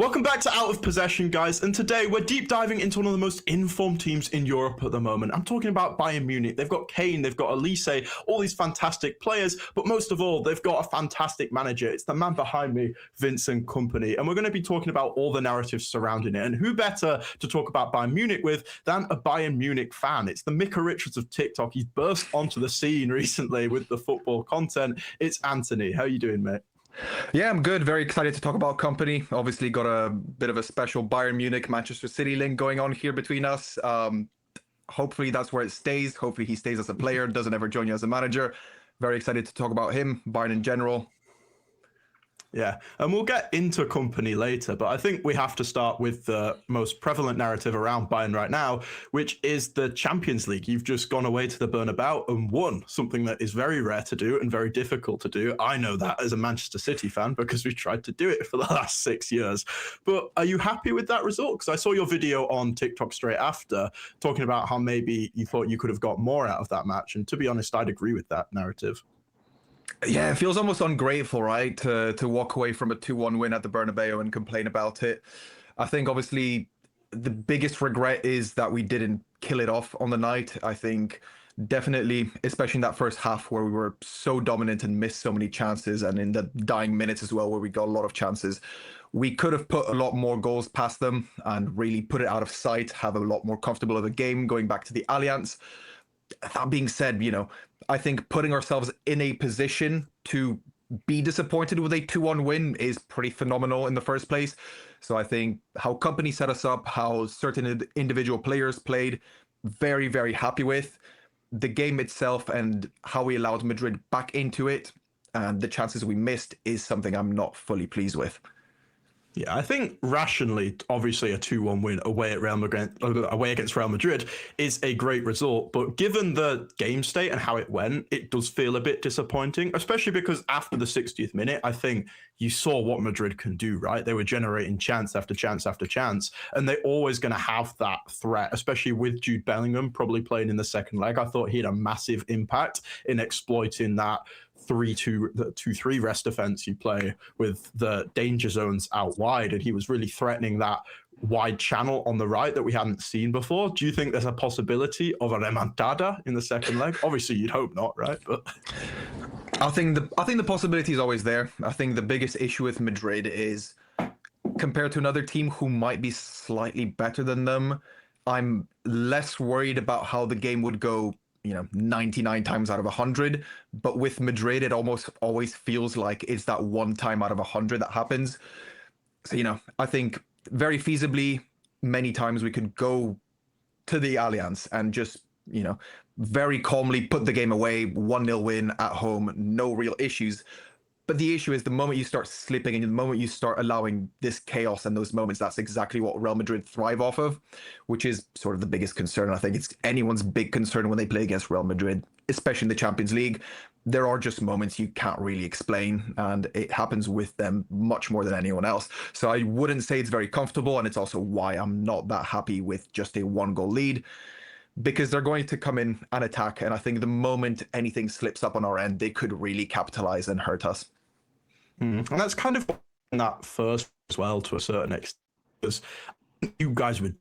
Welcome back to Out of Possession, guys, and today we're deep diving into one of the most informed teams in Europe at the moment. I'm talking about Bayern Munich. They've got Kane, they've got Elise, all these fantastic players, but most of all, they've got a fantastic manager. It's the man behind me, Vincent Kompany, and we're going to be talking about all the narratives surrounding it, and who better to talk about Bayern Munich with than a Bayern Munich fan? It's the Micah Richards of TikTok. He's burst onto the scene recently with the football content. It's Anthony. How are you doing, mate? Yeah, I'm good. Very excited to talk about Kompany. Obviously got a bit of a special Bayern Munich, Manchester City link going on here between us. Hopefully that's where it stays. Hopefully he stays as a player, doesn't ever join you as a manager. Very excited to talk about him, Bayern in general. Yeah, and we'll get into Kompany later, but I think we have to start with the most prevalent narrative around Bayern right now, which is the Champions League. You've just gone away to the Bernabeu and won, something that is very rare to do and very difficult to do. I know that as a Manchester City fan because we tried to do it for the last 6 years. But are you happy with that result? Because I saw your video on TikTok straight after talking about how maybe you thought you could have got more out of that match. And to be honest, I'd agree with that narrative. Yeah, it feels almost ungrateful, right, to walk away from a 2-1 win at the Bernabeu and complain about it. I think obviously the biggest regret is that we didn't kill it off on the night. I think definitely, especially in that first half where we were so dominant and missed so many chances, and in the dying minutes as well where we got a lot of chances, we could have put a lot more goals past them and really put it out of sight, have a lot more comfortable of a game going back to the Allianz. That being said, I think putting ourselves in a position to be disappointed with a 2-1 win is pretty phenomenal in the first place. So I think how Kompany set us up, how certain individual players played, very, very happy with. The game itself and how we allowed Madrid back into it and the chances we missed is something I'm not fully pleased with. Yeah, I think rationally, obviously a 2-1 win away against Real Madrid is a great result. But given the game state and how it went, it does feel a bit disappointing, especially because after the 60th minute, I think you saw what Madrid can do, right? They were generating chance after chance after chance, and they're always going to have that threat, especially with Jude Bellingham probably playing in the second leg. I thought he had a massive impact in exploiting that 3-2-3 rest defense you play with the danger zones out wide, and he was really threatening that wide channel on the right that we hadn't seen before. Do you think there's a possibility of a remontada in the second leg? Obviously you'd hope not, right? But I think the possibility is always there. I think the biggest issue with Madrid is compared to another team who might be slightly better than them, I'm less worried about how the game would go 99 times out of 100, but with Madrid it almost always feels like it's that one time out of 100 that happens. So I think very feasibly many times we could go to the Allianz and just very calmly put the game away, 1-0 win at home, no real issues. But the issue is the moment you start slipping and the moment you start allowing this chaos and those moments, that's exactly what Real Madrid thrive off of, which is sort of the biggest concern. I think it's anyone's big concern when they play against Real Madrid, especially in the Champions League. There are just moments you can't really explain, and it happens with them much more than anyone else. So I wouldn't say it's very comfortable, and it's also why I'm not that happy with just a 1-goal lead, because they're going to come in and attack, and I think the moment anything slips up on our end, they could really capitalize and hurt us. And that's kind of that first as well to a certain extent, because you guys were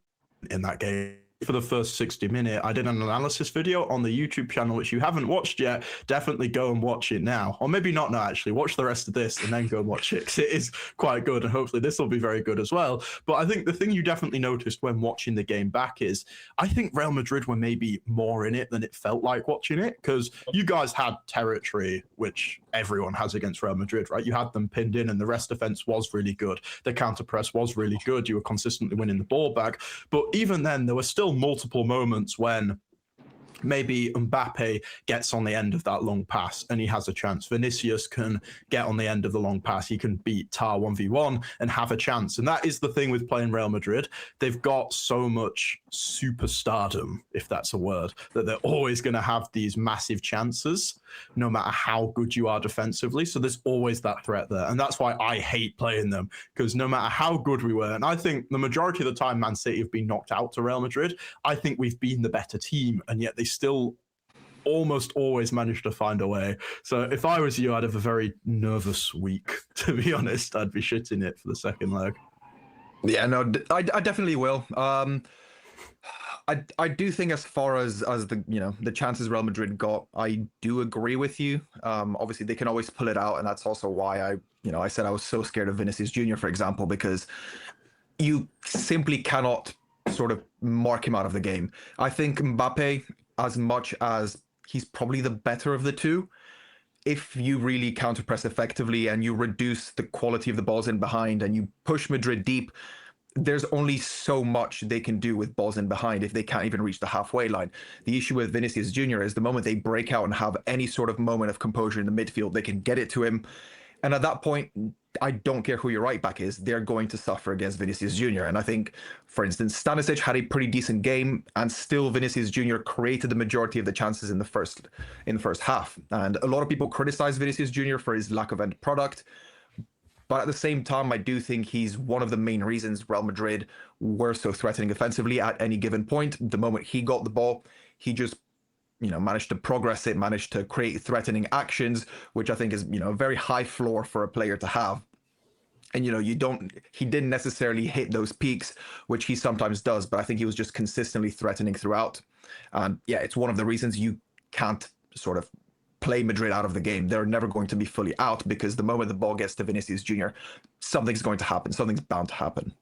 in that game for the first 60 minutes. I did an analysis video on the YouTube channel, which you haven't watched yet. Definitely go and watch it now. Or maybe not now, actually. Watch the rest of this and then go and watch it, because it is quite good, and hopefully this will be very good as well. But I think the thing you definitely noticed when watching the game back is I think Real Madrid were maybe more in it than it felt like watching it, because you guys had territory, which everyone has against Real Madrid, right? You had them pinned in, and the rest defense was really good. The counter press was really good. You were consistently winning the ball back. But even then, there were still multiple moments when maybe Mbappe gets on the end of that long pass and he has a chance. Vinicius can get on the end of the long pass. He can beat Tar 1v1 and have a chance. And that is the thing with playing Real Madrid. They've got so much superstardom, if that's a word, that they're always going to have these massive chances, no matter how good you are defensively. So there's always that threat there. And that's why I hate playing them, because no matter how good we were, and I think the majority of the time Man City have been knocked out to Real Madrid, I think we've been the better team, and yet they still almost always manage to find a way. So if I was you, I'd have a very nervous week, to be honest. I'd be shitting it for the second leg. Yeah, no, I definitely will. I do think as far as the the chances Real Madrid got, I do agree with you. Obviously they can always pull it out, and that's also why I said I was so scared of Vinicius Jr. for example, because you simply cannot sort of mark him out of the game. I think Mbappe, as much as he's probably the better of the two, if you really counter press effectively and you reduce the quality of the balls in behind and you push Madrid deep, there's only so much they can do with balls in behind if they can't even reach the halfway line. The issue with Vinicius Jr. is the moment they break out and have any sort of moment of composure in the midfield, they can get it to him. And at that point, I don't care who your right back is, they're going to suffer against Vinicius Jr. And I think, for instance, Stanisic had a pretty decent game, and still Vinicius Jr. created the majority of the chances in the first half. And a lot of people criticize Vinicius Jr. for his lack of end product. But at the same time, I do think he's one of the main reasons Real Madrid were so threatening offensively at any given point. The moment he got the ball, he just managed to progress it, managed to create threatening actions, which I think is a very high floor for a player to have. And he didn't necessarily hit those peaks, which he sometimes does, but I think he was just consistently threatening throughout. And yeah, it's one of the reasons you can't sort of play Madrid out of the game. They're never going to be fully out because the moment the ball gets to Vinicius Jr., something's going to happen. Something's bound to happen.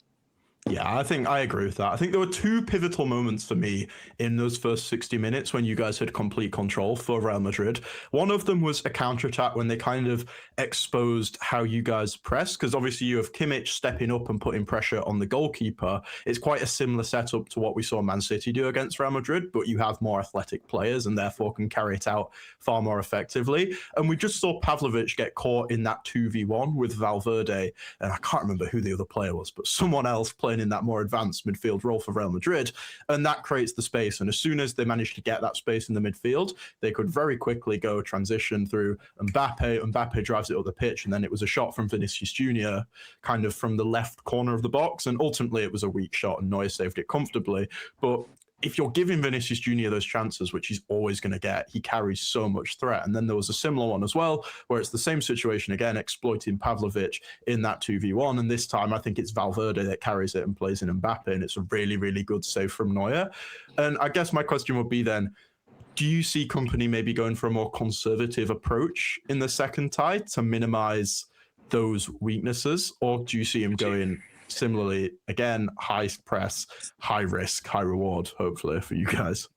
Yeah, I think I agree with that. I think there were two pivotal moments for me in those first 60 minutes when you guys had complete control for Real Madrid. One of them was a counterattack when they kind of exposed how you guys press, because obviously you have Kimmich stepping up and putting pressure on the goalkeeper. It's quite a similar setup to what we saw Man City do against Real Madrid, but you have more athletic players and therefore can carry it out far more effectively. And we just saw Pavlovic get caught in that 2v1 with Valverde, and I can't remember who the other player was, but someone else playing in that more advanced midfield role for Real Madrid, and that creates the space. And as soon as they managed to get that space in the midfield, they could very quickly go transition through Mbappe. Mbappe drives it up the pitch, and then it was a shot from Vinicius Jr. kind of from the left corner of the box, and ultimately it was a weak shot, and Neuer saved it comfortably. But if you're giving Vinicius Jr. those chances, which he's always going to get, he carries so much threat. And then there was a similar one as well, where it's the same situation again, exploiting Pavlovic in that 2v1. And this time, I think it's Valverde that carries it and plays in Mbappe. And it's a really, really good save from Neuer. And I guess my question would be then, do you see Kompany maybe going for a more conservative approach in the second tie to minimize those weaknesses? Or do you see him going similarly, again, high press, high risk, high reward, hopefully for you guys?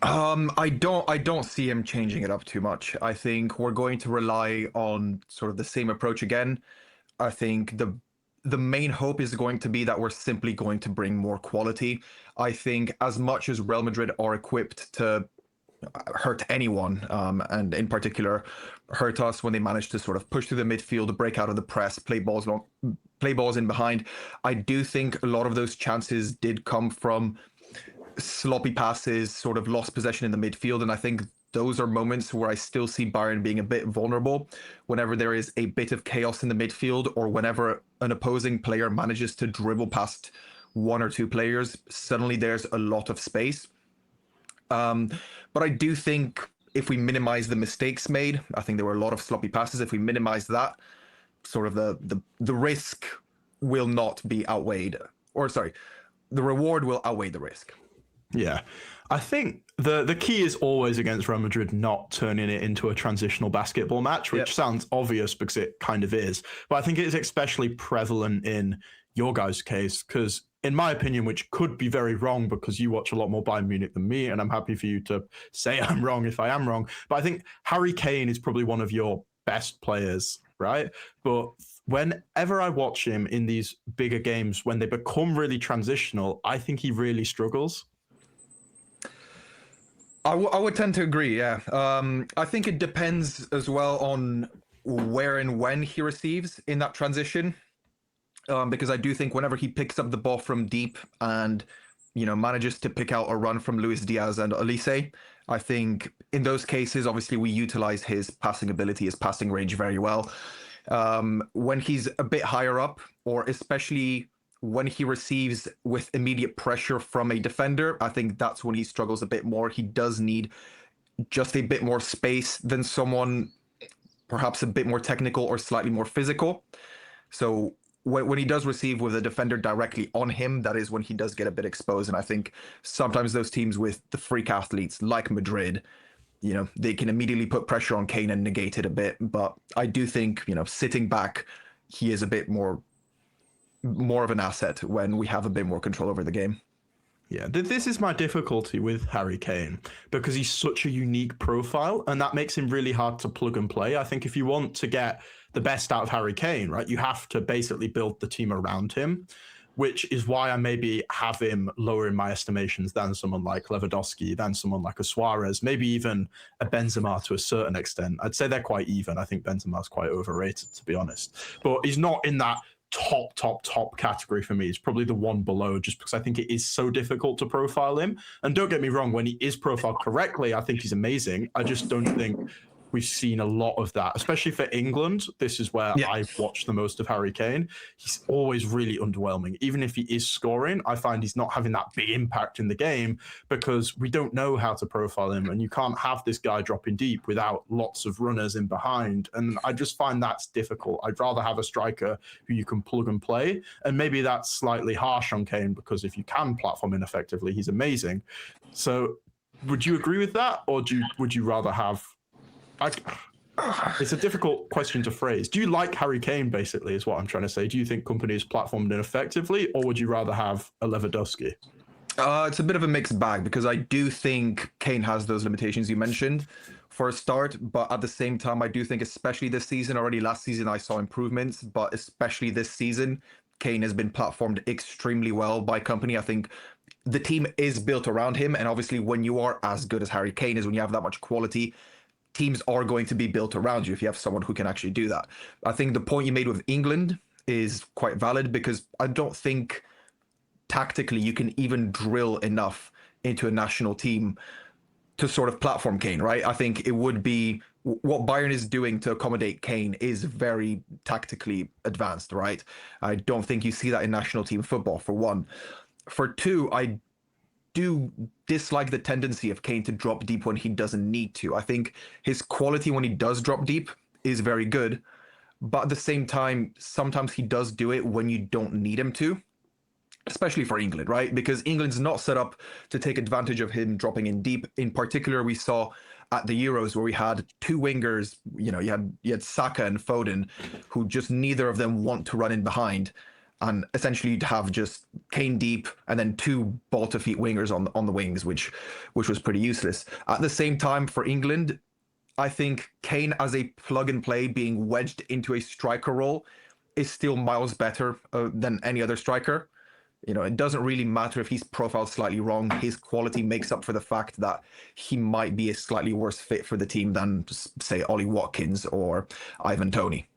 I don't see him changing it up too much. I think we're going to rely on sort of the same approach again. I think the main hope is going to be that we're simply going to bring more quality. I think as much as Real Madrid are equipped to hurt anyone, and in particular hurt us when they manage to sort of push through the midfield, break out of the press, play balls in behind. I do think a lot of those chances did come from sloppy passes, sort of lost possession in the midfield, and I think those are moments where I still see Bayern being a bit vulnerable whenever there is a bit of chaos in the midfield, or whenever an opposing player manages to dribble past one or two players, suddenly there's a lot of space. But I do think if we minimize the mistakes made, I think there were a lot of sloppy passes. If we minimize that, sort of the risk will not be outweighed, or sorry, the reward will outweigh the risk. Yeah. I think the key is always against Real Madrid not turning it into a transitional basketball match, which sounds obvious because it kind of is. But I think it is especially prevalent in your guys' case because, in my opinion, which could be very wrong because you watch a lot more Bayern Munich than me, and I'm happy for you to say I'm wrong if I am wrong. But I think Harry Kane is probably one of your best players, right? But whenever I watch him in these bigger games, when they become really transitional, I think he really struggles. I would tend to agree, yeah. I think it depends as well on where and when he receives in that transition. Because I do think whenever he picks up the ball from deep and, manages to pick out a run from Luis Diaz and Elise, I think in those cases, obviously, we utilize his passing ability, his passing range very well. When he's a bit higher up, or especially when he receives with immediate pressure from a defender, I think that's when he struggles a bit more. He does need just a bit more space than someone perhaps a bit more technical or slightly more physical. So when he does receive with a defender directly on him, that is when he does get a bit exposed. And I think sometimes those teams with the freak athletes like Madrid, they can immediately put pressure on Kane and negate it a bit. But I do think, sitting back, he is a bit more of an asset when we have a bit more control over the game. Yeah, this is my difficulty with Harry Kane because he's such a unique profile, and that makes him really hard to plug and play. I think if you want to get the best out of Harry Kane, right, you have to basically build the team around him, which is why I maybe have him lower in my estimations than someone like Lewandowski, than someone like a Suarez, maybe even a Benzema to a certain extent. I'd say they're quite even. I think Benzema's quite overrated, to be honest. But he's not in that top category for me. It's probably the one below, just because I think it is so difficult to profile him. And don't get me wrong, when he is profiled correctly, I think he's amazing. I just don't think we've seen a lot of that, especially for England. This is where I watch the most of Harry Kane. He's always really underwhelming. Even if he is scoring, I find he's not having that big impact in the game because we don't know how to profile him, and you can't have this guy dropping deep without lots of runners in behind. And I just find that's difficult. I'd rather have a striker who you can plug and play. And maybe that's slightly harsh on Kane because if you can platform him effectively, he's amazing. So would you agree with that? Or would you rather have... It's a difficult question to phrase. Do you like Harry Kane, basically, is what I'm trying to say? Do you think Kompany is platformed ineffectively, or would you rather have a Lewandowski? It's a bit of a mixed bag because I do think Kane has those limitations you mentioned for a start, but at the same time, I do think, especially this season, already last season I saw improvements, but especially this season, Kane has been platformed extremely well by Kompany. I think the team is built around him, and obviously when you are as good as Harry Kane is, when you have that much quality, teams are going to be built around you if you have someone who can actually do that. I think the point you made with England is quite valid because I don't think tactically you can even drill enough into a national team to sort of platform Kane, right? I think it would be what Bayern is doing to accommodate Kane is very tactically advanced, right? I don't think you see that in national team football, for one. For two, I do dislike the tendency of Kane to drop deep when he doesn't need to. I think his quality when he does drop deep is very good, but at the same time, sometimes he does do it when you don't need him to, especially for England, right? Because England's not set up to take advantage of him dropping in deep. In particular, we saw at the Euros where we had two wingers, you had Saka and Foden, who just neither of them want to run in behind. And essentially you'd have just Kane deep and then two ball-to-feet wingers on the wings, which was pretty useless. At the same time, for England, I think Kane as a plug-and-play being wedged into a striker role is still miles better than any other striker. It doesn't really matter if he's profiled slightly wrong. His quality makes up for the fact that he might be a slightly worse fit for the team than, say, Ollie Watkins or Ivan Toney.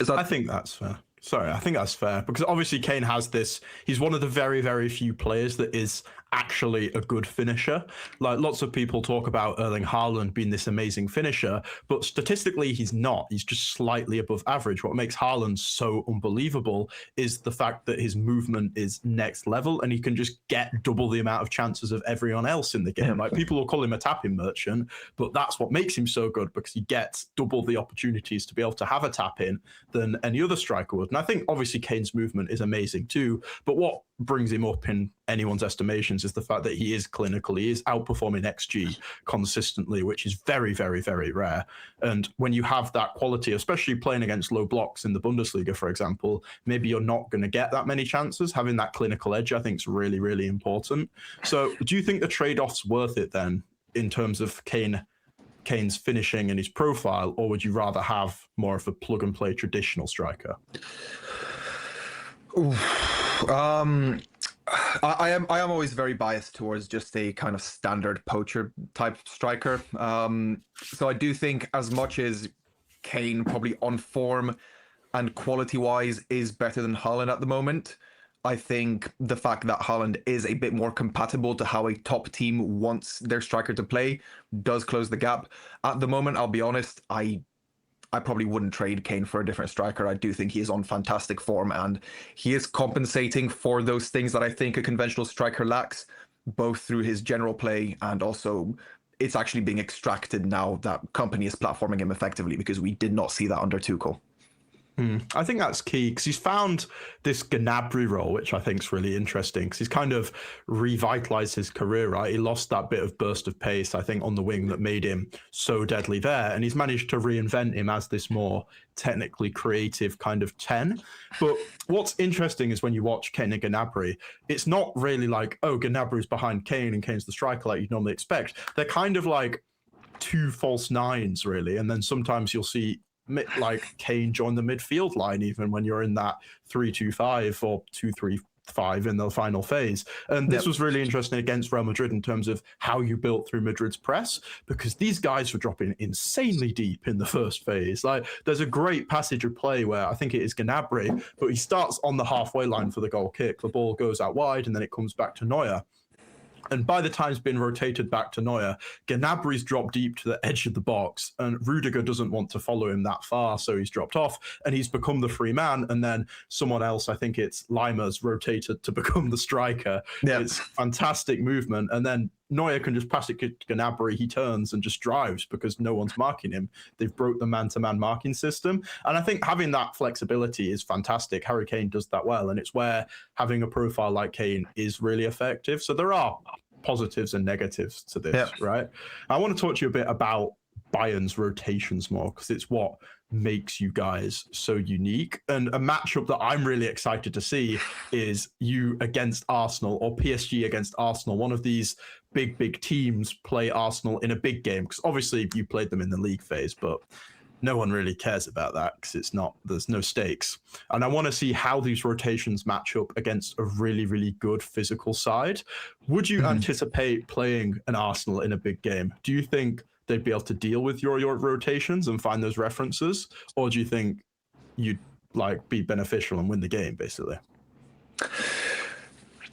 I think that's fair. Sorry, I think that's fair because obviously Kane has this. He's one of the very, very few players that is actually a good finisher. Like lots of people talk about Erling Haaland being this amazing finisher, but statistically he's not. He's just slightly above average. What makes Haaland so unbelievable is the fact that his movement is next level and he can just get double the amount of chances of everyone else in the game. Like people will call him a tapping merchant, but that's what makes him so good because he gets double the opportunities to be able to have a tap in than any other striker would. And I think obviously Kane's movement is amazing too, but what brings him up in anyone's estimations is the fact that he is clinical. He is outperforming XG consistently, which is very, very, very rare. And when you have that quality, especially playing against low blocks in the Bundesliga, for example, maybe you're not going to get that many chances. Having that clinical edge, I think, is really, really important. So do you think the trade-off's worth it then in terms of Kane's finishing and his profile, or would you rather have more of a plug-and-play traditional striker? I am always very biased towards just a kind of standard poacher type striker. So I do think as much as Kane probably on form and quality wise is better than Haaland at the moment, I think the fact that Haaland is a bit more compatible to how a top team wants their striker to play does close the gap. At the moment, I'll be honest, I probably wouldn't trade Kane for a different striker. I do think he is on fantastic form and he is compensating for those things that I think a conventional striker lacks, both through his general play and also it's actually being extracted now that Kompany is platforming him effectively because we did not see that under Tuchel. I think that's key because he's found this Gnabry role, which I think is really interesting because he's kind of revitalized his career, right? He lost that bit of burst of pace, I think, on the wing that made him so deadly there. And he's managed to reinvent him as this more technically creative kind of 10. But what's interesting is when you watch Kane and Gnabry, it's not really like, oh, Gnabry's behind Kane and Kane's the striker like you'd normally expect. They're kind of like two false nines, really. And then sometimes you'll see like Kane join the midfield line, even when you're in that 3-2-5 or 2-3-5 in the final phase. And this was really interesting against Real Madrid in terms of how you built through Madrid's press, because these guys were dropping insanely deep in the first phase. Like, there's a great passage of play where I think it is Gnabry, but he starts on the halfway line for the goal kick. The ball goes out wide and then it comes back to Neuer. And by the time it's been rotated back to Neuer, Gnabry's dropped deep to the edge of the box, and Rudiger doesn't want to follow him that far, so he's dropped off, and he's become the free man. And then someone else, I think it's Lima's, rotated to become the striker. Yeah. It's fantastic movement, and then Neuer can just pass it to Gnabry. He turns and just drives because no one's marking him. They've broke the man-to-man marking system. And I think having that flexibility is fantastic. Harry Kane does that well. And it's where having a profile like Kane is really effective. So there are positives and negatives to this, right? I want to talk to you a bit about Bayern's rotations more, because it's what makes you guys so unique. And a matchup that I'm really excited to see is you against Arsenal, or PSG against Arsenal. One of these big teams play Arsenal in a big game, because obviously you played them in the league phase, but no one really cares about that because it's not, there's no stakes. And I want to see how these rotations match up against a really good physical side. Would you anticipate playing an Arsenal in a big game? Do you think they'd be able to deal with your rotations and find those references? Or do you think you'd like be beneficial and win the game, basically?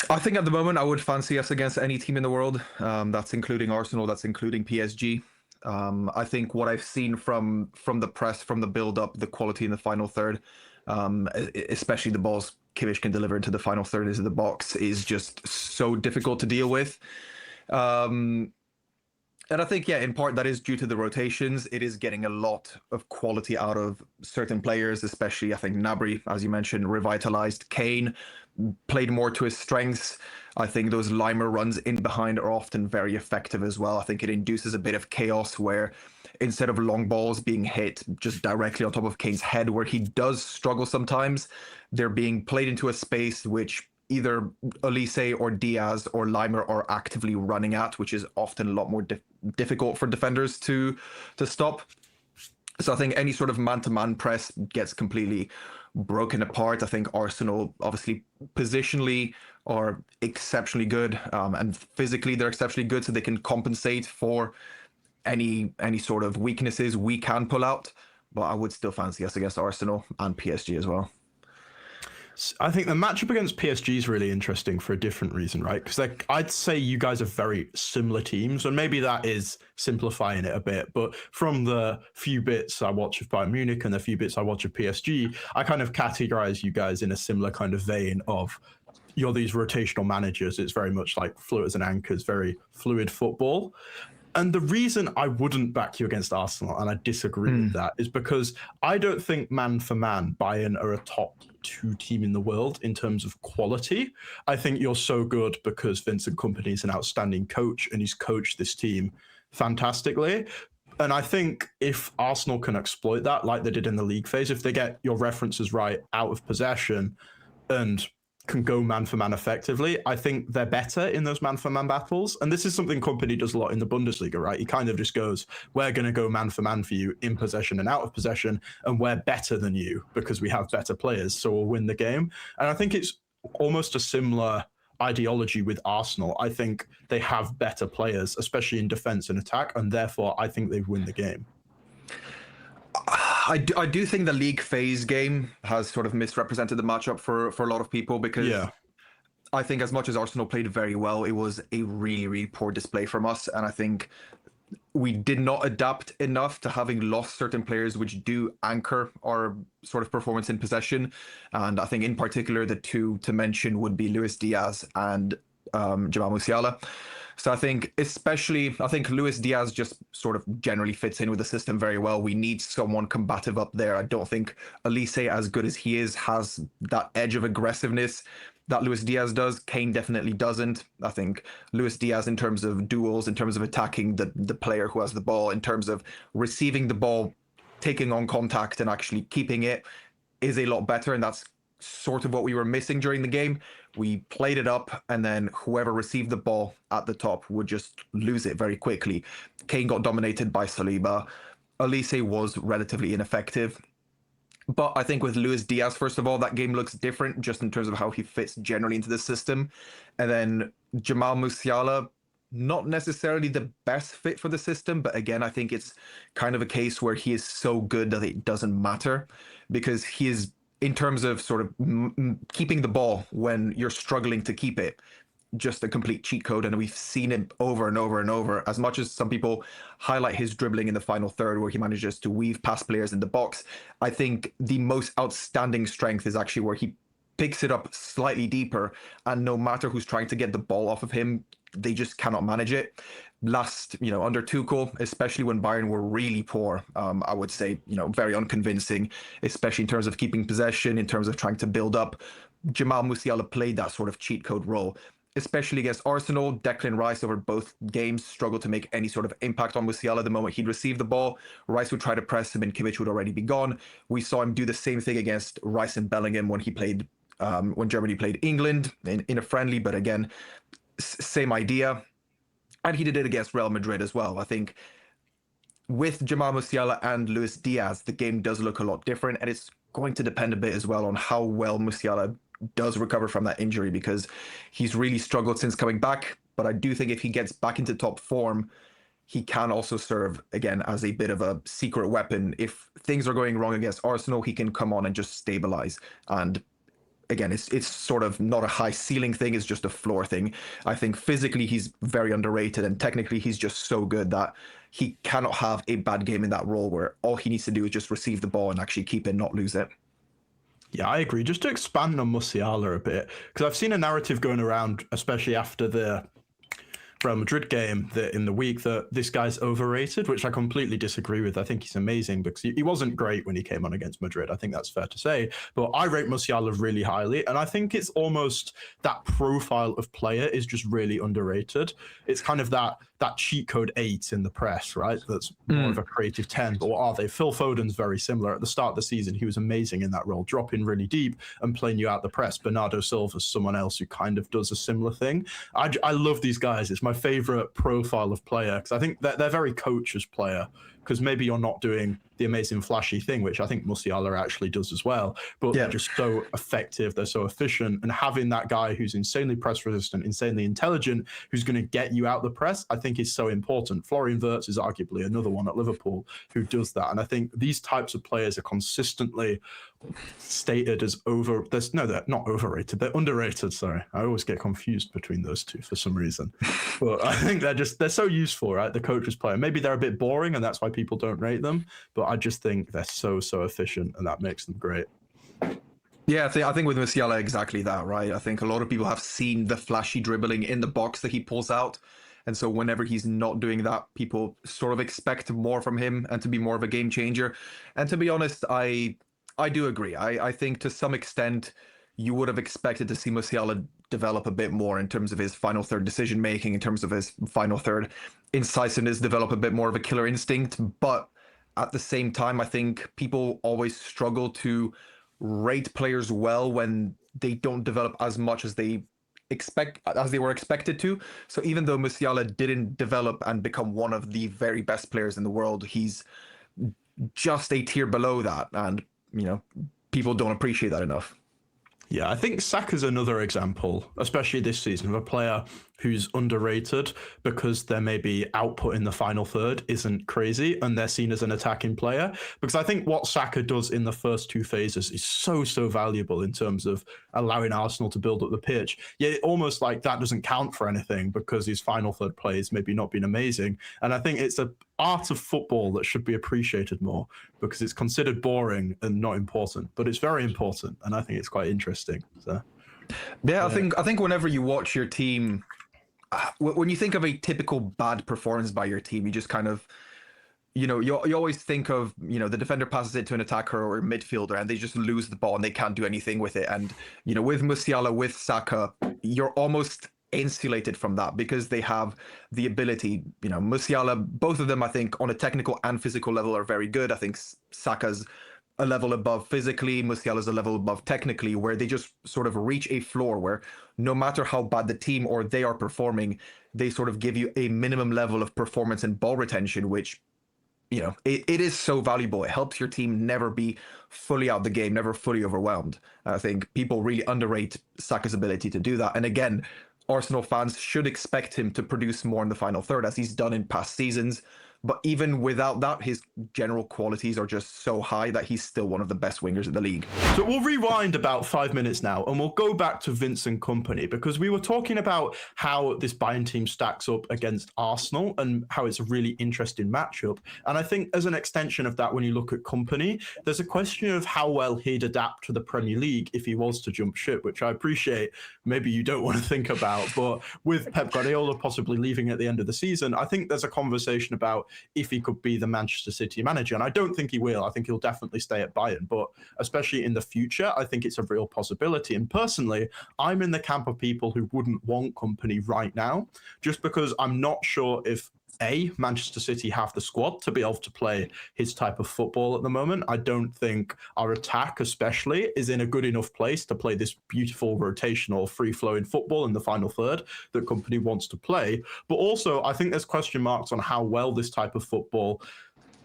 I think at the moment I would fancy us against any team in the world. That's including Arsenal, that's including PSG. I think what I've seen from the press, from the build-up, the quality in the final third, especially the balls Kimmich can deliver into the final third into the box, is just so difficult to deal with. And I think, yeah, in part that is due to the rotations. It is getting a lot of quality out of certain players, especially I think Gnabry, as you mentioned, revitalized. Kane played more to his strengths. I think those Lima runs in behind are often very effective as well. I think it induces a bit of chaos where instead of long balls being hit just directly on top of Kane's head, where he does struggle sometimes, they're being played into a space which either Elise or Diaz or Lima are actively running at, which is often a lot more difficult for defenders to stop. So I think any sort of man-to-man press gets completely broken apart. I think Arsenal, obviously, positionally are exceptionally good, and physically they're exceptionally good, so they can compensate for any sort of weaknesses we can pull out. But I would still fancy us against Arsenal and PSG as well. I think the matchup against PSG is really interesting for a different reason, right? Because I'd say you guys are very similar teams, and maybe that is simplifying it a bit. But from the few bits I watch of Bayern Munich and the few bits I watch of PSG, I kind of categorize you guys in a similar kind of vein of you're these rotational managers. It's very much like floaters and anchors, very fluid football. And the reason I wouldn't back you against Arsenal, and I disagree with that, is because I don't think man for man Bayern are a top 2 team in the world in terms of quality. I think you're so good because Vincent Kompany is an outstanding coach and he's coached this team fantastically. And I think if Arsenal can exploit that like they did in the league phase, if they get your references right out of possession and can go man for man effectively, I think they're better in those man for man battles. And this is something Kompany does a lot in the Bundesliga, right? He kind of just goes, we're going to go man for man for you in possession and out of possession, and we're better than you because we have better players, so we'll win the game. And I think it's almost a similar ideology with Arsenal. I think they have better players, especially in defense and attack, and therefore I think they win the game. I do think the league phase game has sort of misrepresented the matchup for a lot of people, because I think as much as Arsenal played very well, it was a really poor display from us. And I think we did not adapt enough to having lost certain players which do anchor our sort of performance in possession. And I think in particular, the two to mention would be Luis Diaz and Jamal Musiala. So I think Luis Diaz just sort of generally fits in with the system very well. We need someone combative up there. I don't think Elise, as good as he is, has that edge of aggressiveness that Luis Diaz does. Kane definitely doesn't. I think Luis Diaz, in terms of duels, in terms of attacking the player who has the ball, in terms of receiving the ball, taking on contact and actually keeping it, is a lot better. And that's sort of what we were missing during the game. We played it up, and then whoever received the ball at the top would just lose it very quickly. Kane got dominated by Saliba. Elise was relatively ineffective. But I think with Luis Diaz, first of all, that game looks different just in terms of how he fits generally into the system. And then Jamal Musiala, not necessarily the best fit for the system, but again, I think it's kind of a case where he is so good that it doesn't matter, because he is, in terms of sort of keeping the ball when you're struggling to keep it, just a complete cheat code. And we've seen it over and over and over. As much as some people highlight his dribbling in the final third, where he manages to weave past players in the box, I think the most outstanding strength is actually where he picks it up slightly deeper, and no matter who's trying to get the ball off of him, they just cannot manage it. Under Tuchel, especially when Bayern were really poor, I would say, very unconvincing, especially in terms of keeping possession, in terms of trying to build up. Jamal Musiala played that sort of cheat code role, especially against Arsenal. Declan Rice over both games struggled to make any sort of impact on Musiala. The moment he'd receive the ball, Rice would try to press him and Kimmich would already be gone. We saw him do the same thing against Rice and Bellingham when he played, when Germany played England in a friendly, but again, same idea. And he did it against Real Madrid as well. I think with Jamal Musiala and Luis Diaz, the game does look a lot different, and it's going to depend a bit as well on how well Musiala does recover from that injury, because he's really struggled since coming back. But I do think if he gets back into top form, he can also serve, again, as a bit of a secret weapon. If things are going wrong against Arsenal, he can come on and just stabilize. And again, it's sort of not a high ceiling thing, it's just a floor thing. I think physically he's very underrated, and technically he's just so good that he cannot have a bad game in that role, where all he needs to do is just receive the ball and actually keep it, not lose it. Yeah, I agree. Just to expand on Musiala a bit, because I've seen a narrative going around, especially after the Real Madrid game in the week, that this guy's overrated, which I completely disagree with. I think he's amazing, because he wasn't great when he came on against Madrid. I think that's fair to say. But I rate Musiala really highly, and I think it's almost that profile of player is just really underrated. It's kind of that cheat code 8 in the press, right? That's more of a creative 10. But what are they? Phil Foden's very similar. At the start of the season, he was amazing in that role, dropping really deep and playing you out the press. Bernardo Silva's someone else who kind of does a similar thing. I love these guys. It's my favorite profile of player, because I think that they're very coach's player, because maybe you're not doing the amazing flashy thing, which I think Musiala actually does as well, but they're just so effective, they're so efficient, and having that guy who's insanely press resistant, insanely intelligent, who's going to get you out the press, I think is so important. Florian Wirtz is arguably another one at Liverpool who does that, and I think these types of players are consistently stated as they're not overrated, they're underrated. Sorry, I always get confused between those two for some reason. But I think they're so useful, right? The coach's player. Maybe they're a bit boring and that's why people don't rate them, but I just think they're so efficient, and that makes them great. Yeah, I think with Musiala, exactly that, right? I think a lot of people have seen the flashy dribbling in the box that he pulls out. And so whenever he's not doing that, people sort of expect more from him and to be more of a game changer. And to be honest, I do agree. I think to some extent, you would have expected to see Musiala develop a bit more in terms of his final third decision making, in terms of his final third incisiveness, develop a bit more of a killer instinct. But at the same time, I think people always struggle to rate players well when they don't develop as much as they were expected to. So even though Musiala didn't develop and become one of the very best players in the world, he's just a tier below that, and people don't appreciate that enough. Yeah, I think Saka's another example, especially this season, of a player who's underrated because their maybe output in the final third isn't crazy and they're seen as an attacking player. Because I think what Saka does in the first two phases is so valuable in terms of allowing Arsenal to build up the pitch. Yet almost like that doesn't count for anything because his final third play has maybe not been amazing. And I think it's an art of football that should be appreciated more, because it's considered boring and not important, but it's very important. And I think it's quite interesting. So yeah, I think whenever you watch your team when you think of a typical bad performance by your team, you just kind of, you always think of, the defender passes it to an attacker or a midfielder and they just lose the ball and they can't do anything with it. And, with Musiala, with Saka, you're almost insulated from that because they have the ability, Musiala, both of them, I think, on a technical and physical level are very good. I think Saka's a level above physically, Musiala's a level above technically, where they just sort of reach a floor where no matter how bad the team or they are performing, they sort of give you a minimum level of performance and ball retention, which it is so valuable. It helps your team never be fully out the game, never fully overwhelmed. I think people really underrate Saka's ability to do that. And again, Arsenal fans should expect him to produce more in the final third, as he's done in past seasons. But even without that, his general qualities are just so high that he's still one of the best wingers in the league. So we'll rewind about 5 minutes now and we'll go back to Vincent Kompany, because we were talking about how this Bayern team stacks up against Arsenal and how it's a really interesting matchup. And I think as an extension of that, when you look at Kompany, there's a question of how well he'd adapt to the Premier League if he was to jump ship, which I appreciate maybe you don't want to think about. But with Pep Guardiola possibly leaving at the end of the season, I think there's a conversation about if he could be the Manchester City manager. And I don't think he will. I think he'll definitely stay at Bayern. But especially in the future, I think it's a real possibility. And personally, I'm in the camp of people who wouldn't want Kompany right now, just because I'm not sure if Manchester City have the squad to be able to play his type of football at the moment. I don't think our attack, especially, is in a good enough place to play this beautiful rotational, free-flowing football in the final third that Kompany wants to play. But also, I think there's question marks on how well this type of football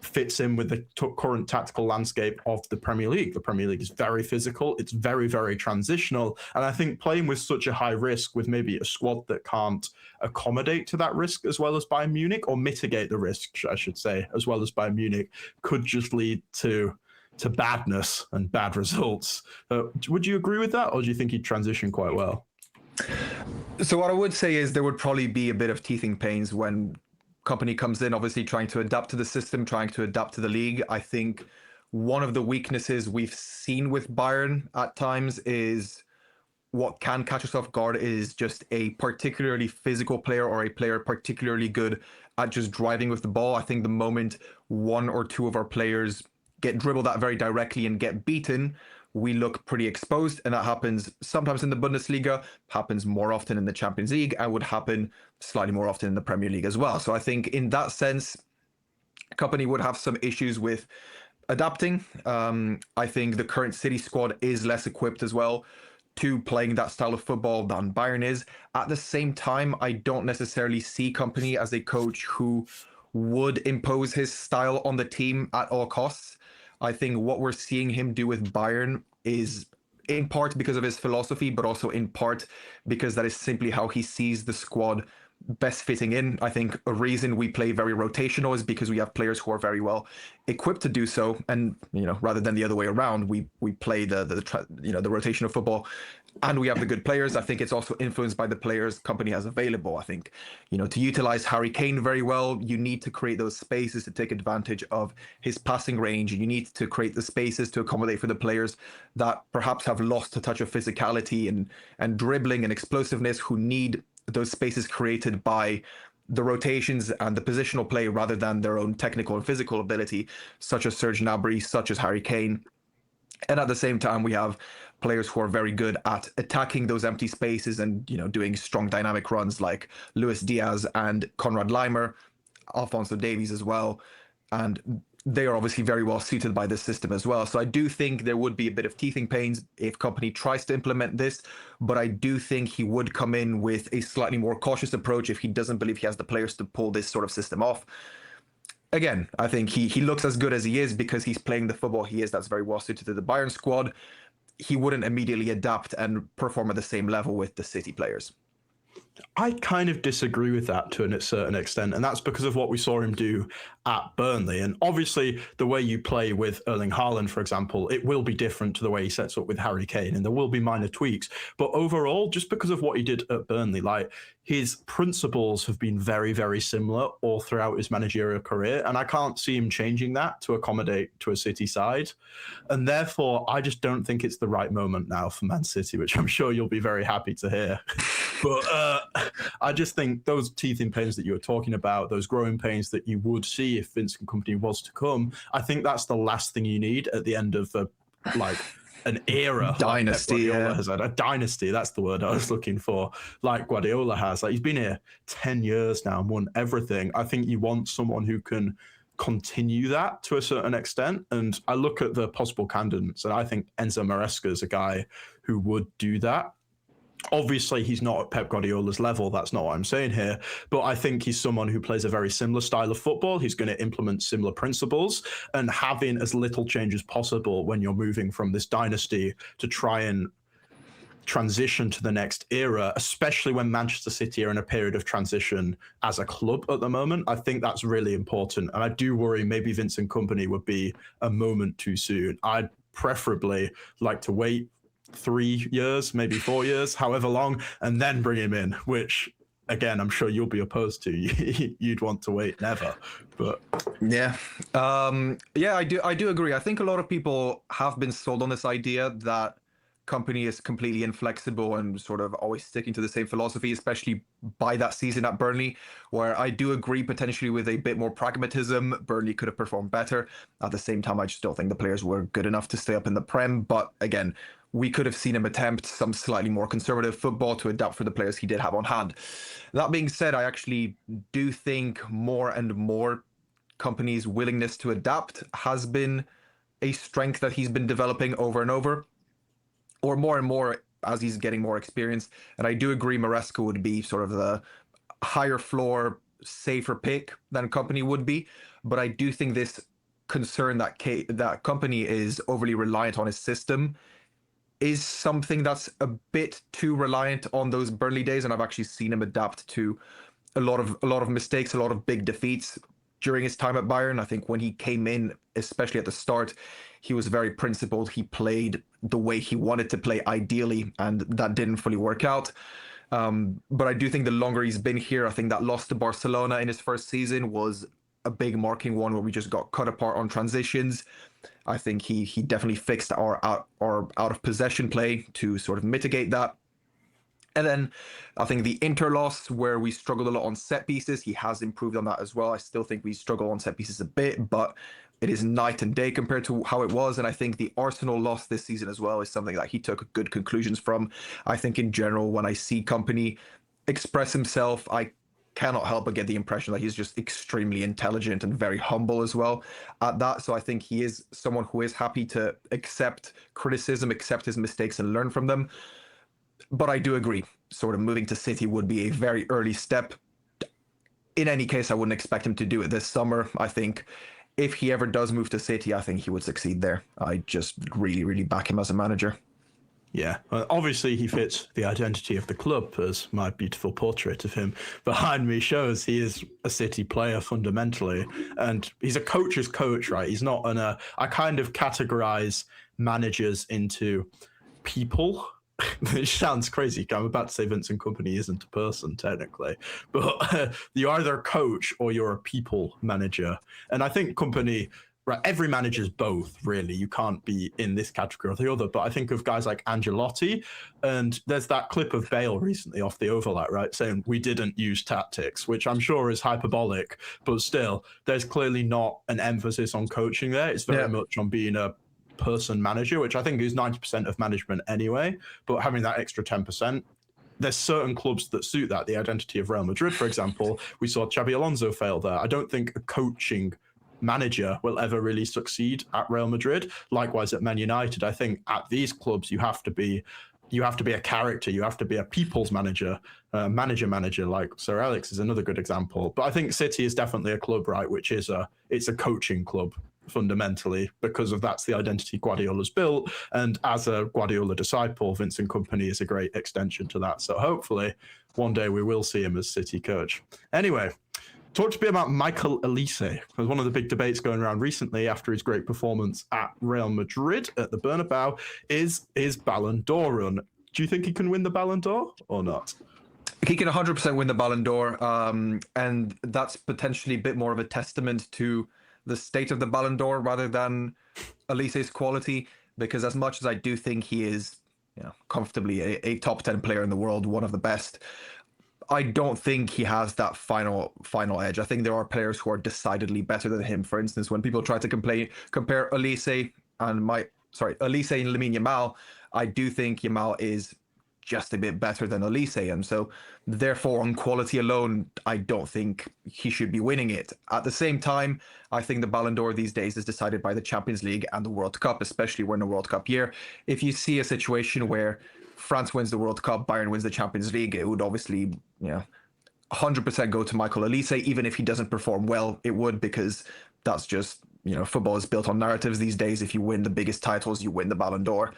fits in with the current tactical landscape of the Premier League. The Premier League is very physical. It's very, very transitional. And I think playing with such a high risk with maybe a squad that can't accommodate to that risk as well as Bayern Munich, or mitigate the risk, I should say, as well as Bayern Munich, could just lead to badness and bad results. Would you agree with that? Or do you think he'd transition quite well? So what I would say is there would probably be a bit of teething pains when Kompany comes in, obviously trying to adapt to the system, trying to adapt to the league. I think one of the weaknesses we've seen with Bayern at times is what can catch us off guard is just a particularly physical player or a player particularly good at just driving with the ball. I think the moment one or two of our players get dribbled at very directly and get beaten, we look pretty exposed. And that happens sometimes in the Bundesliga, happens more often in the Champions League, and would happen slightly more often in the Premier League as well. So I think in that sense, Kompany would have some issues with adapting. I think the current City squad is less equipped as well to playing that style of football than Bayern is. At the same time, I don't necessarily see Kompany as a coach who would impose his style on the team at all costs. I think what we're seeing him do with Bayern is in part because of his philosophy, but also in part because that is simply how he sees the squad best fitting in. I think a reason we play very rotational is because we have players who are very well equipped to do so, and rather than the other way around, we play the rotational football, and we have the good players. I think it's also influenced by the players Kompany has available. I think to utilize Harry Kane very well, you need to create those spaces to take advantage of his passing range. You need to create the spaces to accommodate for the players that perhaps have lost a touch of physicality and dribbling and explosiveness, who need those spaces created by the rotations and the positional play rather than their own technical and physical ability, such as Serge Gnabry, such as Harry Kane. And at the same time, we have players who are very good at attacking those empty spaces and doing strong dynamic runs, like Luis Diaz and Konrad Laimer, Alphonso Davies as well. And they are obviously very well suited by this system as well. So I do think there would be a bit of teething pains if Kompany tries to implement this, but I do think he would come in with a slightly more cautious approach if he doesn't believe he has the players to pull this sort of system off. Again, I think he looks as good as he is because he's playing the football he is that's very well suited to the Bayern squad. He wouldn't immediately adapt and perform at the same level with the City players. I kind of disagree with that to a certain extent, and that's because of what we saw him do at Burnley. And obviously, the way you play with Erling Haaland, for example, it will be different to the way he sets up with Harry Kane, and there will be minor tweaks. But overall, just because of what he did at Burnley, like, his principles have been very, very similar all throughout his managerial career, and I can't see him changing that to accommodate to a City side. And therefore, I just don't think it's the right moment now for Man City, which I'm sure you'll be very happy to hear. But I just think those teething pains that you were talking about, those growing pains that you would see if Vincent Kompany was to come, I think that's the last thing you need at the end of an era Dynasty, like Pep Guardiola yeah. has had. A dynasty, that's the word I was looking for, like Guardiola has. Like, he's been here 10 years now and won everything. I think you want someone who can continue that to a certain extent. And I look at the possible candidates, and I think Enzo Maresca is a guy who would do that. Obviously, he's not at Pep Guardiola's level. That's not what I'm saying here. But I think he's someone who plays a very similar style of football. He's going to implement similar principles, and having as little change as possible when you're moving from this dynasty to try and transition to the next era, especially when Manchester City are in a period of transition as a club at the moment. I think that's really important. And I do worry maybe Vincent Kompany would be a moment too soon. I'd preferably like to wait 3 years, maybe 4 years, however long, and then bring him in, which again, I'm sure you'll be opposed to. You'd want to wait never. But yeah, I do agree. I think a lot of people have been sold on this idea that Kompany is completely inflexible and sort of always sticking to the same philosophy, especially by that season at Burnley, where I do agree potentially with a bit more pragmatism. Burnley could have performed better. At the same time, I just don't think the players were good enough to stay up in the Prem. But again, we could have seen him attempt some slightly more conservative football to adapt for the players he did have on hand. That being said, I actually do think more and more Kompany's willingness to adapt has been a strength that he's been developing over and over, or more and more as he's getting more experience. And I do agree Maresca would be sort of the higher floor, safer pick than Kompany would be. But I do think this concern that Kompany is overly reliant on his system is something that's a bit too reliant on those Burnley days. And I've actually seen him adapt to a lot of mistakes, a lot of big defeats during his time at Bayern. I think when he came in, especially at the start, he was very principled. He played the way he wanted to play ideally, and that didn't fully work out. But I do think the longer he's been here, I think that loss to Barcelona in his first season was a big marking one where we just got cut apart on transitions. I think he definitely fixed our out of possession play to sort of mitigate that. And then I think the Inter loss, where we struggled a lot on set pieces, he has improved on that as well. I still think we struggle on set pieces a bit, but it is night and day compared to how it was. And I think the Arsenal loss this season as well is something that he took good conclusions from. I think in general, when I see Kompany express himself, I cannot help but get the impression that he's just extremely intelligent and very humble as well at that. So I think he is someone who is happy to accept criticism, accept his mistakes, and learn from them. But I do agree, sort of moving to City would be a very early step. In any case, I wouldn't expect him to do it this summer. I think if he ever does move to City, I think he would succeed there. I just really, really back him as a manager. yeah, obviously he fits the identity of the club, as my beautiful portrait of him behind me shows. He is a City player fundamentally, and he's a coach's coach, right? He's not I kind of categorize managers into people. Which sounds crazy. I'm about to say Vincent Kompany isn't a person technically, but you're either a coach or you're a people manager. And I think Kompany, right, every manager's both, really. You can't be in this category or the other. But I think of guys like Ancelotti, and there's that clip of Bale recently off the overlap, right, saying we didn't use tactics, which I'm sure is hyperbolic, but still, there's clearly not an emphasis on coaching there. It's very much on being a person manager, which I think is 90% of management anyway, but having that extra 10%, there's certain clubs that suit that. The identity of Real Madrid, for example, we saw Xabi Alonso fail there. I don't think a coaching manager will ever really succeed at Real Madrid. Likewise at Man United, I think at these clubs you have to be a character, you have to be a people's manager, manager like Sir Alex is another good example. But I think City is definitely a club, right, which is it's a coaching club fundamentally, because of that's the identity Guardiola's built, and as a Guardiola disciple, Vincent Kompany is a great extension to that. So hopefully one day we will see him as City coach. Anyway, talk to me about Michael Olise. There's one of the big debates going around recently after his great performance at Real Madrid at the Bernabeu is his Ballon d'Or run. Do you think he can win the Ballon d'Or or not? He can 100% win the Ballon d'Or, and that's potentially a bit more of a testament to the state of the Ballon d'Or rather than Olise's quality, because as much as I do think he is comfortably a top 10 player in the world, one of the best. I don't think he has that final edge. I think there are players who are decidedly better than him. For instance, when people try to compare Elise and Lamine Yamal, I do think Yamal is just a bit better than Elise, and so therefore on quality alone, I don't think he should be winning it. At the same time, I think the Ballon d'Or these days is decided by the Champions League and the World Cup, especially we're in a World Cup year. If you see a situation where France wins the World Cup, Bayern wins the Champions League, it would obviously, 100% go to Michael Elise. Even if he doesn't perform well, it would, because that's just, football is built on narratives these days. If you win the biggest titles, you win the Ballon d'Or.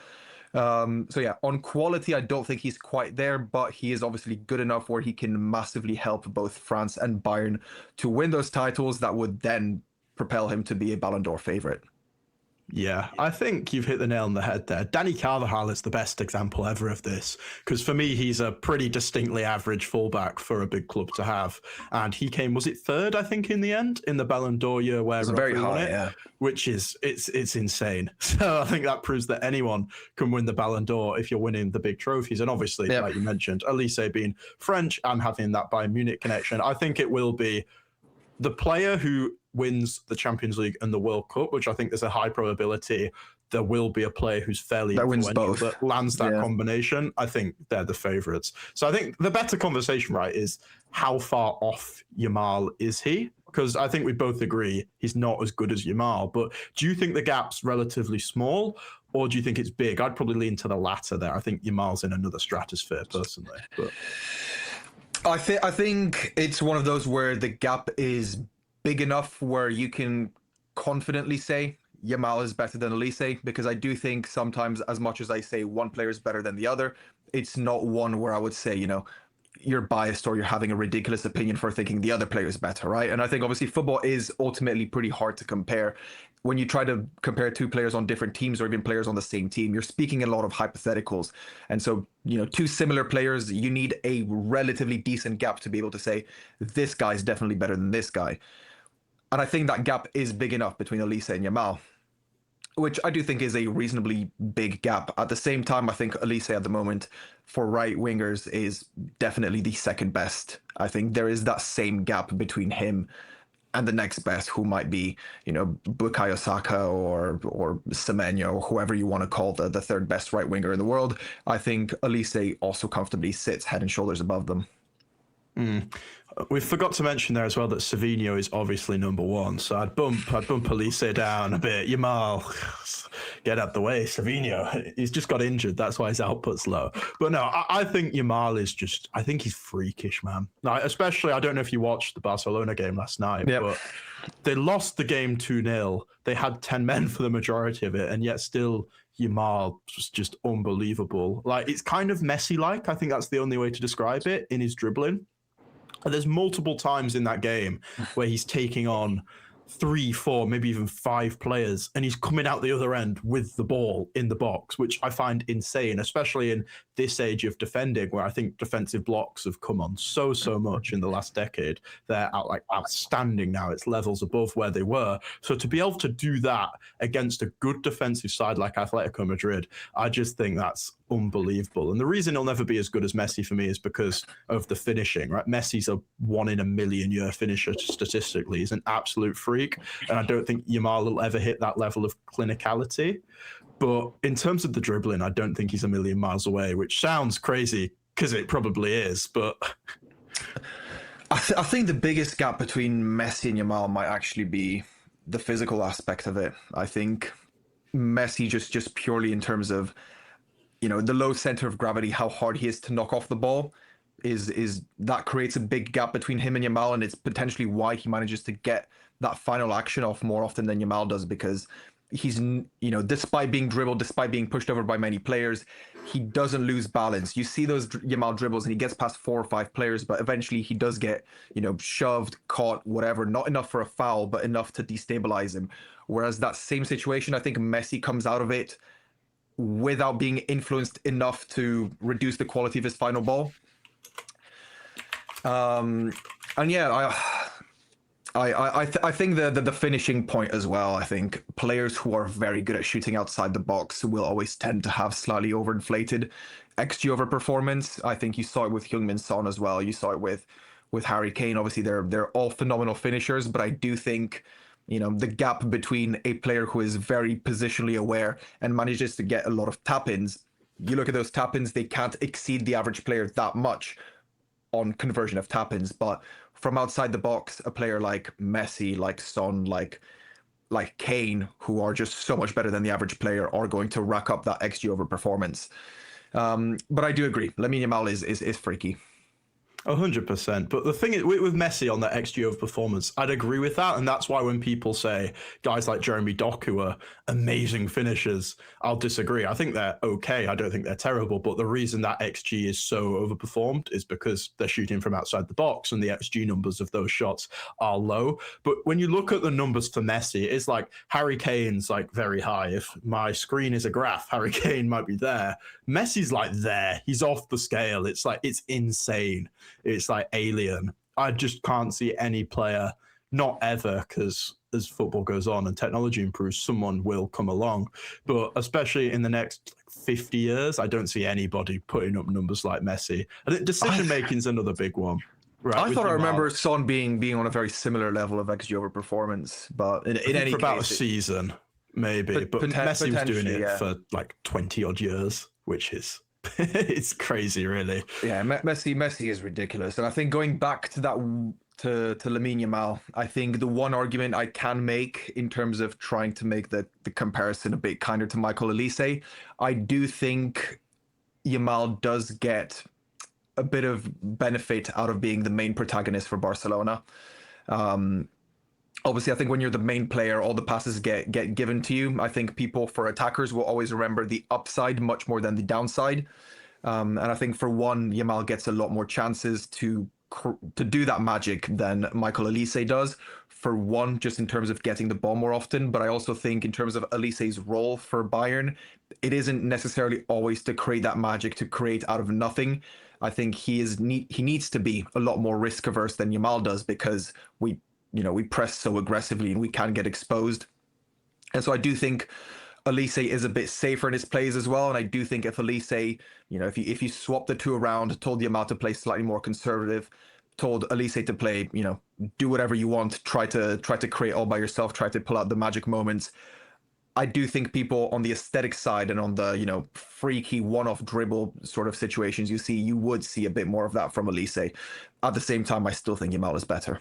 So yeah, on quality, I don't think he's quite there, but he is obviously good enough where he can massively help both France and Bayern to win those titles that would then propel him to be a Ballon d'Or favorite. Yeah, I think you've hit the nail on the head there. Danny Carvajal is the best example ever of this, because for me, he's a pretty distinctly average fullback for a big club to have. And he came, was it third, I think, in the end, in the Ballon d'Or year where It's very high, yeah. which is, it's insane. So I think that proves that anyone can win the Ballon d'Or if you're winning the big trophies. And obviously, like you mentioned, Elise being French and having that Bayern Munich connection, I think it will be the player who wins the Champions League and the World Cup, which I think there's a high probability there will be a player who's fairly influential that lands that combination. I think they're the favourites. So I think the better conversation, right, is how far off Yamal is he? Because I think we both agree he's not as good as Yamal. But do you think the gap's relatively small, or do you think it's big? I'd probably lean to the latter there. I think Yamal's in another stratosphere personally. But I think it's one of those where the gap is big enough where you can confidently say Yamal is better than Elise, because I do think sometimes, as much as I say one player is better than the other, it's not one where I would say, you're biased or you're having a ridiculous opinion for thinking the other player is better, right? And I think obviously football is ultimately pretty hard to compare. When you try to compare two players on different teams or even players on the same team, you're speaking a lot of hypotheticals. And so, two similar players, you need a relatively decent gap to be able to say, this guy's definitely better than this guy. And I think that gap is big enough between Elise and Yamal, which I do think is a reasonably big gap. At the same time, I think Elise at the moment for right wingers is definitely the second best. I think there is that same gap between him and the next best, who might be, Bukayo Saka or Semenyo or whoever you want to call the third best right winger in the world. I think Elise also comfortably sits head and shoulders above them. We forgot to mention there as well that Savinho is obviously number one. So I'd bump Elise down a bit. Yamal, get out the way. Savinho, he's just got injured. That's why his output's low. But no, I think Yamal is just, I think he's freakish, man. Like, especially, I don't know if you watched the Barcelona game last night, but they lost the game 2-0. They had 10 men for the majority of it, and yet still Yamal was just unbelievable. Like, it's kind of Messi-like. I think that's the only way to describe it, in his dribbling. There's multiple times in that game where he's taking on 3, 4, maybe even 5 players, and he's coming out the other end with the ball in the box, which I find insane, especially in this age of defending, where I think defensive blocks have come on so much in the last decade. They're outstanding now. It's levels above where they were. So to be able to do that against a good defensive side like Atletico Madrid, I just think that's unbelievable. And the reason he'll never be as good as Messi for me is because of the finishing, right? Messi's a 1 in a million year finisher statistically. He's an absolute freak. And I don't think Yamal will ever hit that level of clinicality. But in terms of the dribbling, I don't think he's a million miles away, which sounds crazy because it probably is. But I think the biggest gap between Messi and Yamal might actually be the physical aspect of it. I think Messi just purely in terms of, the low center of gravity, how hard he is to knock off the ball, is that creates a big gap between him and Yamal, and it's potentially why he manages to get that final action off more often than Yamal does, because he's, despite being dribbled, despite being pushed over by many players, he doesn't lose balance. You see those Yamal dribbles and he gets past 4 or 5 players, but eventually he does get, shoved, caught, whatever, not enough for a foul, but enough to destabilize him. Whereas that same situation, I think Messi comes out of it without being influenced enough to reduce the quality of his final ball. And yeah, I think the finishing point as well. I think players who are very good at shooting outside the box will always tend to have slightly overinflated XG over performance. I think you saw it with Heung-min Son as well. You saw it with Harry Kane. Obviously, they're all phenomenal finishers, but I do think the gap between a player who is very positionally aware and manages to get a lot of tap-ins. You look at those tap-ins; they can't exceed the average player that much on conversion of tap-ins, but from outside the box, a player like Messi, like Son, like Kane, who are just so much better than the average player, are going to rack up that XG over performance. But I do agree, Lamine Yamal is freaky. 100%. But the thing is, with Messi on that XG over performance, I'd agree with that. And that's why when people say guys like Jeremy Doku are amazing finishers, I'll disagree. I think they're okay. I don't think they're terrible. But the reason that XG is so overperformed is because they're shooting from outside the box and the XG numbers of those shots are low. But when you look at the numbers for Messi, it's like Harry Kane's like very high. If my screen is a graph, Harry Kane might be there. Messi's like there. He's off the scale. It's like, it's insane. It's like alien. I just can't see any player, not ever, because as football goes on and technology improves, someone will come along. But especially in the next 50 years, I don't see anybody putting up numbers like Messi. I think decision making is another big one. Right, I thought I remember Son being on a very similar level of XG over performance, but in any for case, about a season, maybe. But Messi was doing it for like 20 odd years, which is it's crazy, really. Yeah, Messi is ridiculous, and I think going back to that to Lamine Yamal, I think the one argument I can make in terms of trying to make the comparison a bit kinder to Michael Olise, I do think Yamal does get a bit of benefit out of being the main protagonist for Barcelona. Obviously, I think when you're the main player, all the passes get given to you. I think people, for attackers, will always remember the upside much more than the downside. And I think for one, Yamal gets a lot more chances to do that magic than Michael Olise does. For one, just in terms of getting the ball more often. But I also think in terms of Olise's role for Bayern, it isn't necessarily always to create that magic, to create out of nothing. I think he needs to be a lot more risk averse than Yamal does, because we press so aggressively and we can get exposed. And so I do think Olise is a bit safer in his plays as well. And I do think if Olise, if you swap the two around, told Yamal to play slightly more conservative, told Olise to play, do whatever you want, try to create all by yourself, try to pull out the magic moments. I do think people on the aesthetic side and on the, freaky one-off dribble sort of situations you would see a bit more of that from Olise. At the same time, I still think Yamal is better.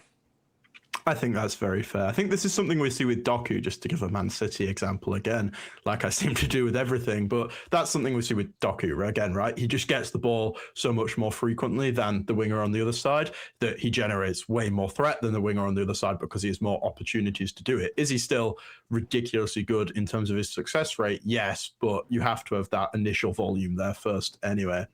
I think that's very fair. I think this is something we see with Doku, just to give a Man City example again, like I seem to do with everything. But that's something we see with Doku again, right? He just gets the ball so much more frequently than the winger on the other side that he generates way more threat than the winger on the other side because he has more opportunities to do it. Is he still ridiculously good in terms of his success rate? Yes, but you have to have that initial volume there first anyway.